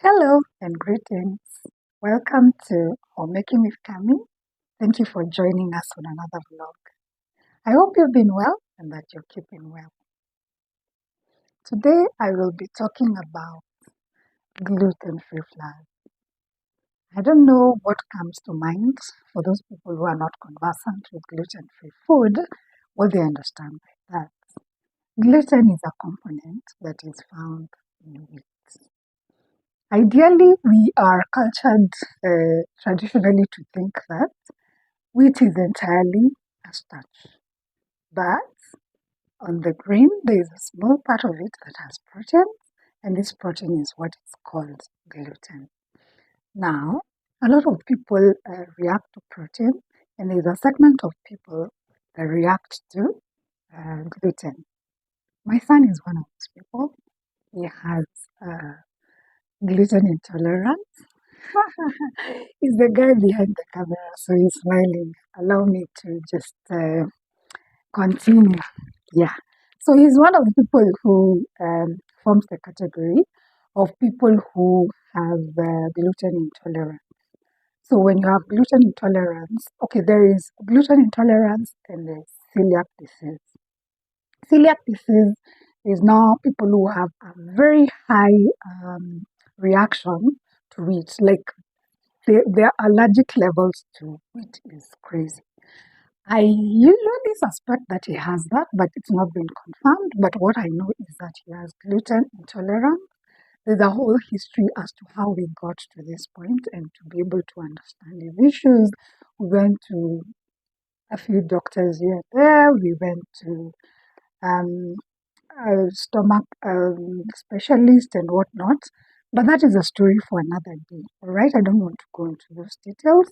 Hello and greetings. Welcome to Homemaking with Kami. Thank you for joining us on another vlog. I hope you've been well and that you're keeping well. Today I will be talking about gluten-free flour. I don't know what comes to mind for those people who are not conversant with gluten-free food, what they understand by that. Gluten is a component that is found in wheat. Ideally, we are cultured traditionally to think that wheat is entirely a starch, but on the grain there is a small part of it that has protein, and this protein is what is called gluten. Now, a lot of people react to protein, and there's a segment of people that react to gluten. My son is one of those people. He has gluten intolerance. He's the guy behind the camera, so he's smiling. Allow me to just continue. Yeah. So he's one of the people who forms the category of people who have gluten intolerance. So when you have gluten intolerance, okay, there is gluten intolerance and there's celiac disease. Celiac disease is now people who have a very high reaction to wheat, like their allergic levels to wheat is crazy. I usually suspect that he has that, but it's not been confirmed. But what I know is that he has gluten intolerance. There's a whole history as to how we got to this point, and to be able to understand his issues, we went to a few doctors here and there. We went to um, a stomach specialist and whatnot. But that is a story for another day. All right, I don't want to go into those details.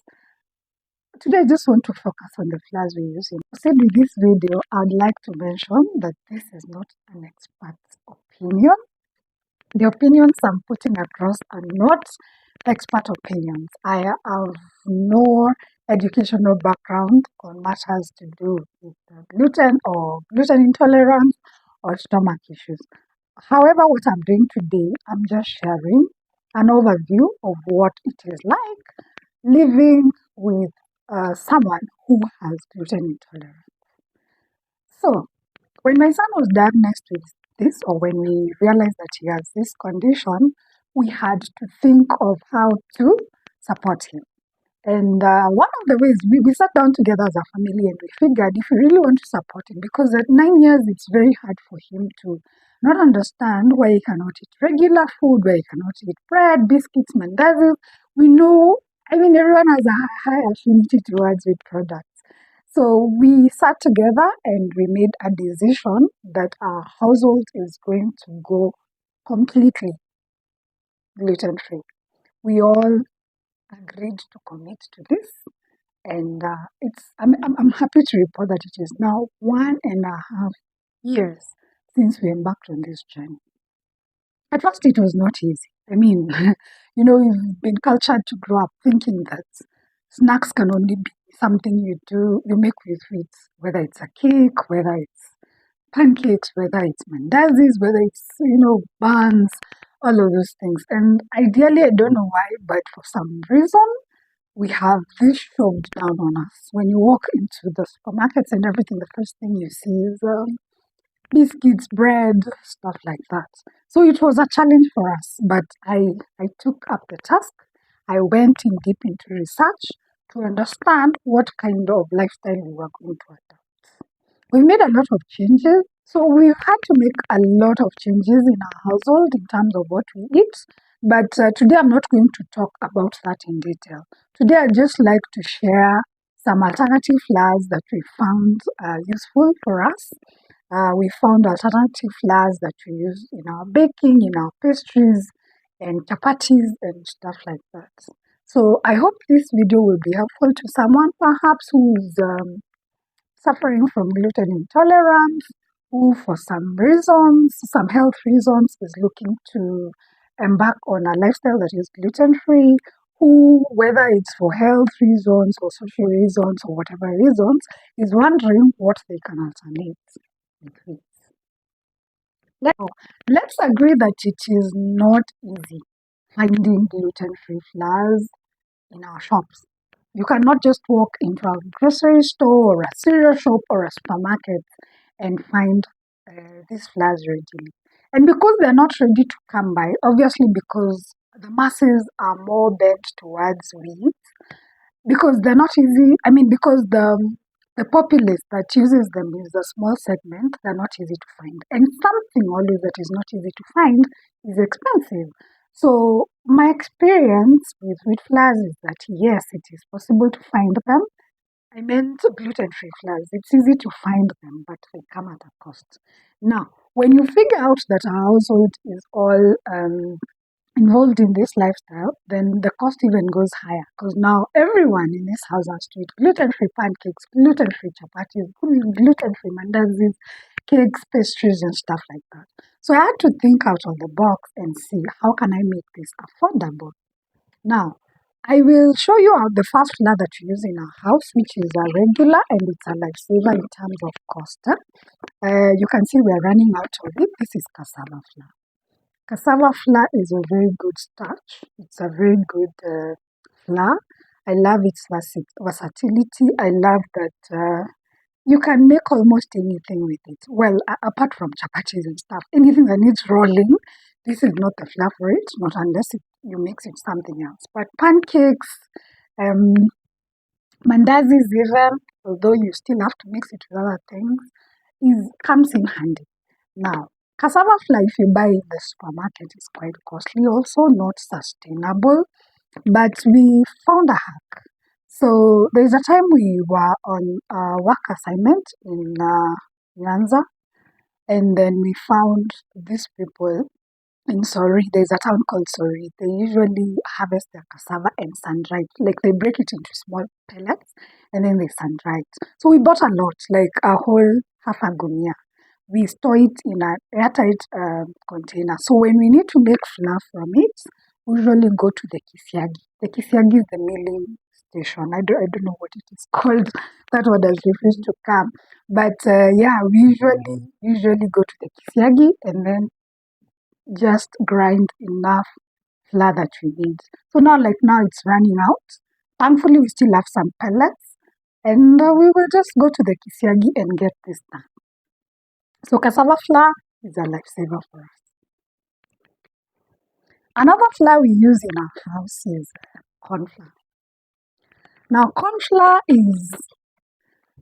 Today, I just want to focus on the flours we're using. I said with this video, I'd like to mention that this is not an expert's opinion. The opinions I'm putting across are not expert opinions. I have no educational background on matters to do with gluten or gluten intolerance or stomach issues. However, what I'm doing today, I'm just sharing an overview of what it is like living with someone who has gluten intolerance. So, when my son was diagnosed with this, or when we realized that he has this condition, we had to think of how to support him. And one of the ways we sat down together as a family and we figured if we really want to support him, because at 9 years it's very hard for him to not understand why he cannot eat regular food, why he cannot eat bread, biscuits, mandazis. We know, I mean, everyone has a high affinity towards wheat products. So we sat together and we made a decision that our household is going to go completely gluten-free. We all agreed to commit to this, and I'm happy to report that it is now 1.5 years since we embarked on this journey. At first, it was not easy. I mean, we've been cultured to grow up thinking that snacks can only be something you make with wheat, whether it's a cake, whether it's pancakes, whether it's mandazis, whether it's, buns, all of those things. And ideally, I don't know why, but for some reason, we have this shoved down on us. When you walk into the supermarkets and everything, the first thing you see is biscuits, bread, stuff like that. So it was a challenge for us, but I took up the task. I went in deep into research to understand what kind of lifestyle we were going to adopt. We made a lot of changes. So we've had to make a lot of changes in our household in terms of what we eat. But today I'm not going to talk about that in detail. Today I'd just like to share some alternative flours that we found useful for us. We found alternative flours that we use in our baking, in our pastries, and chapatis and stuff like that. So I hope this video will be helpful to someone perhaps who's suffering from gluten intolerance, who for some reasons, some health reasons, is looking to embark on a lifestyle that is gluten-free, who, whether it's for health reasons or social reasons or whatever reasons, is wondering what they can alternate with wheat. Let's agree that it is not easy. finding gluten-free flours in our shops. You cannot just walk into a grocery store or a cereal shop or a supermarket and find these flours readily. And because they're not ready to come by, obviously because the masses are more bent towards wheat, because they're not easy. I mean, because the populace that uses them is a small segment, they're not easy to find. And something always that is not easy to find is expensive. So my experience with wheat flours is that yes, it is possible to find them. I meant gluten-free flours. It's easy to find them, but they come at a cost. Now, when you figure out that our household is all involved in this lifestyle, then the cost even goes higher because now everyone in this house has to eat gluten-free pancakes, gluten-free chapatis, gluten-free mandazis, cakes, pastries, and stuff like that. So I had to think out of the box and see how can I make this affordable. Now, I will show you the first flour that we use in our house, which is a regular and it's a lifesaver in terms of cost. You can see we're running out of it. This is cassava flour. Cassava flour is a very good starch. It's a very good flour. I love its versatility. I love that you can make almost anything with it. Well, apart from chapatis and stuff, anything that needs rolling, this is not the flour for it, not unless you mix it something else. But pancakes, um, mandazis even, although you still have to mix it with other things, comes in handy. Now, cassava flour, if you buy in the supermarket, is quite costly, also not sustainable, but we found a hack. So there's a time we were on a work assignment in Nyanza, and then we found these people in Sori. There's a town called Sori. They usually harvest their cassava and sun dry it. Like they break it into small pellets and then they sun dry it. So we bought a lot, like a whole half a gunia. We store it in an airtight container. So when we need to make flour from it, we usually go to the Kisiagi. The Kisiagi is the milling station. I don't know what it is called. That one has refused to come. But yeah, we usually go to the Kisiagi and then just grind enough flour that we need. So now, like now, it's running out. Thankfully, we still have some pellets, and we will just go to the Kisiagi and get this done. So cassava flour is a lifesaver for us. Another flour we use in our house is corn flour. Now, corn flour is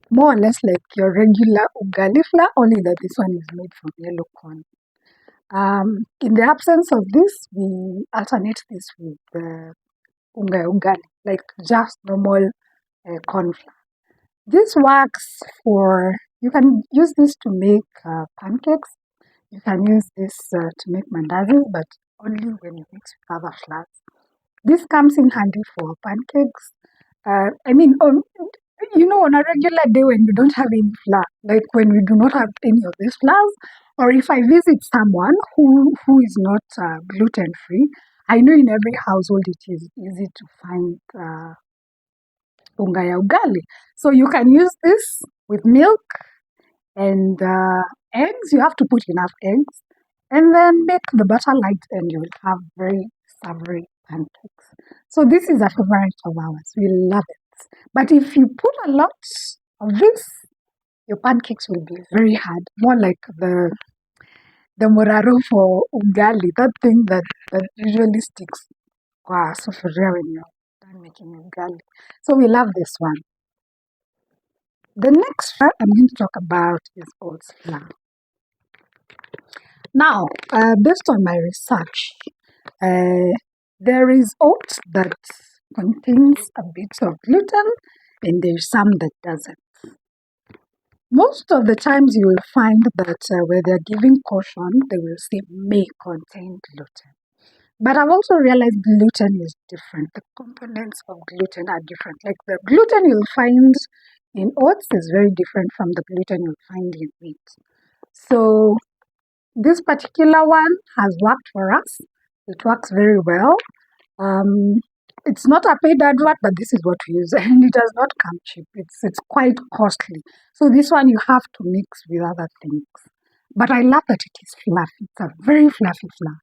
more or less like your regular ugali flour, only that this one is made from yellow corn. In the absence of this, we alternate this with ugali, like just normal corn flour. This works you can use this to make pancakes. You can use this to make mandazis, but only when you mix with other flours. This comes in handy for pancakes. I mean, on a regular day when you don't have any flour, like when we do not have any of these flours, or if I visit someone who is not gluten free, I know in every household it is easy to find unga ya ugali. So you can use this with milk and eggs. You have to put enough eggs and then make the butter light and you will have very savory pancakes. So this is a favorite of ours. We love it. But if you put a lot of this, your pancakes will be very hard, more like the moraro for ugali, that thing that usually sticks kwa sufuria when you're done making ugali. So we love this one. The next flour I'm going to talk about is oats flour. Now, based on my research, there is oats that contains a bit of gluten and there's some that doesn't. Most of the times you will find that where they're giving caution, they will say may contain gluten. But I've also realized gluten is different. The components of gluten are different. Like the gluten you'll find in oats is very different from the gluten you'll find in wheat. So this particular one has worked for us. It works very well. It's not a paid advert, but this is what we use, and it does not come cheap. It's quite costly. So this one you have to mix with other things. But I love that it is fluffy. It's a very fluffy flour.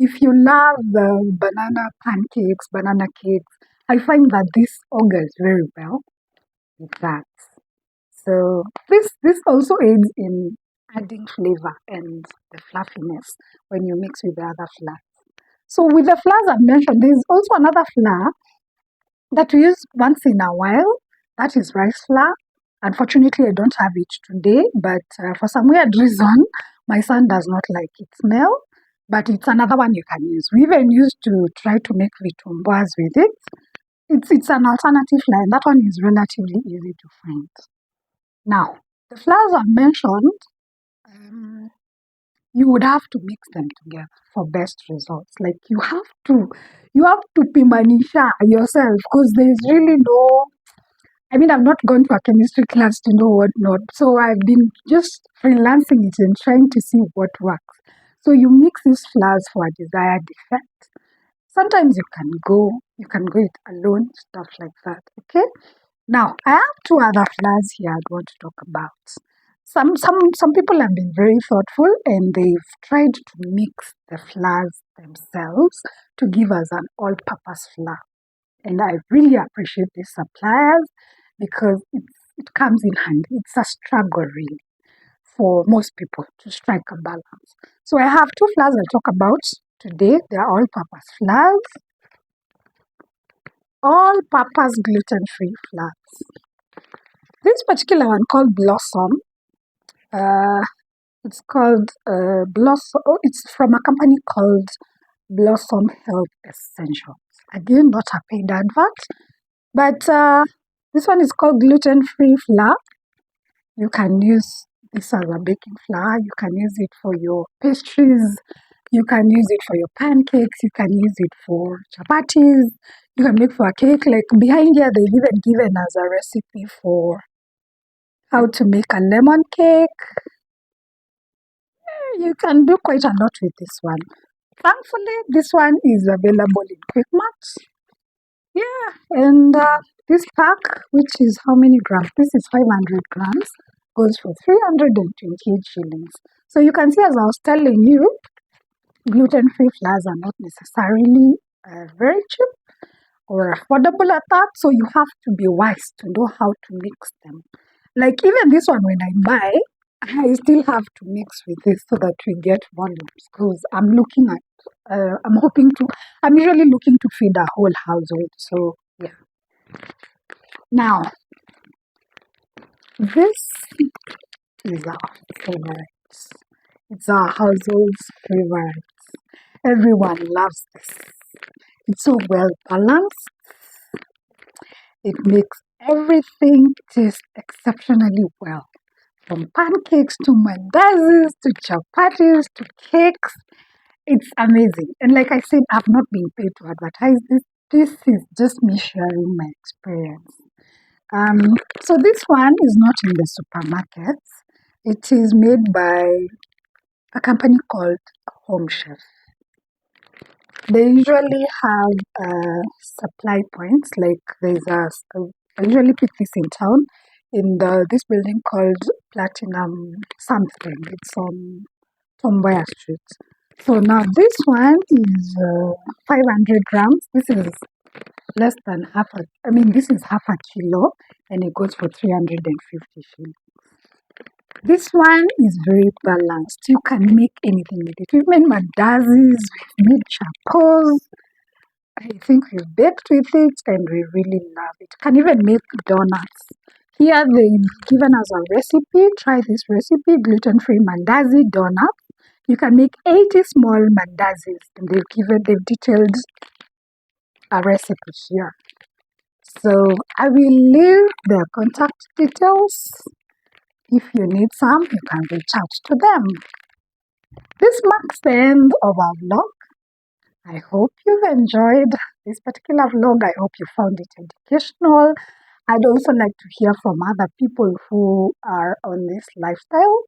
If you love banana pancakes, banana cakes, I find that this augurs very well with that. So this also aids in adding flavor and the fluffiness when you mix with the other flour. So with the flours I've mentioned, there's also another flour that we use once in a while. That is rice flour. Unfortunately, I don't have it today, but for some weird reason, my son does not like its smell. But it's another one you can use. We even used to try to make vitumbas with it. It's an alternative flour, and that one is relatively easy to find. Now, the flours I've mentioned, um, you would have to mix them together for best results. Like you have to pimanisha yourself because there's really no. I mean, I've not gone to a chemistry class to know what not. So I've been just freelancing it and trying to see what works. So you mix these flours for a desired effect. Sometimes you can go it alone, stuff like that. Okay. Now I have two other flours here I'd want to talk about. Some people have been very thoughtful and they've tried to mix the flours themselves to give us an all-purpose flour. And I really appreciate these suppliers because it comes in handy. It's a struggle really for most people to strike a balance. So I have two flours I'll talk about today. They are all-purpose flours, all-purpose gluten-free flours. This particular one called Blossom, uh, it's called Blossom. Oh, it's from a company called Blossom Health Essentials. Again, not a paid advert, but this one is called gluten-free flour. You can use this as a baking flour. You can use it for your pastries. You can use it for your pancakes. You can use it for chapatis. You can make for a cake. Like behind here, they've even given us a recipe for how to make a lemon cake. You can do quite a lot with this one. Thankfully, this one is available in Quickmart. Yeah, and this pack, which is how many grams? This is 500 grams, goes for 328 shillings. So you can see, as I was telling you, gluten-free flours are not necessarily very cheap or affordable at that. So you have to be wise to know how to mix them. Like even this one, when I buy, I still have to mix with this so that we get volumes because I'm usually looking to feed a whole household. So yeah. Now, this is our favorite. It's our household's favorite. Everyone loves this. It's so well balanced. It makes everything taste exceptionally well. From pancakes to mandazis to chapatis to cakes. It's amazing. And like I said, I've not been paid to advertise this. This is just me sharing my experience. So this one is not in the supermarkets. It is made by a company called Home Chef. They usually have supply points. Like I usually pick this in town in this building called Platinum something. It's on Tomboya Street. So now this one is 500 grams. This is less than this is half a kilo and it goes for 350 shillings. This one is very balanced. You can make anything with it. We've made mandazis, we've made chapos. I think we've baked with it and we really love it. Can even make donuts. Here they've given us a recipe. Try this recipe, gluten-free mandazi donut. You can make 80 small mandazis and they've detailed a recipe here. So I will leave the contact details. If you need some, you can reach out to them. This marks the end of our vlog. I hope you've enjoyed this particular vlog. I hope you found it educational. I'd also like to hear from other people who are on this lifestyle,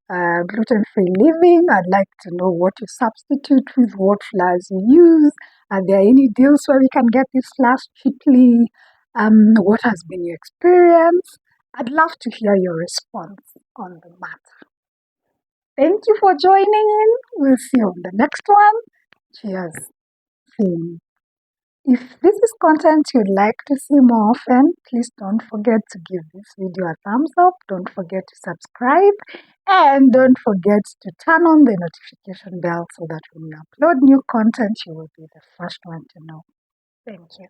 gluten-free living. I'd like to know what you substitute with, what flours you use. Are there any deals where we can get these flours cheaply? What has been your experience? I'd love to hear your response on the matter. Thank you for joining in. We'll see you on the next one. Cheers. Same. If this is content you'd like to see more often, please don't forget to give this video a thumbs up. Don't forget to subscribe. And don't forget to turn on the notification bell so that when we upload new content, you will be the first one to know. Thank you.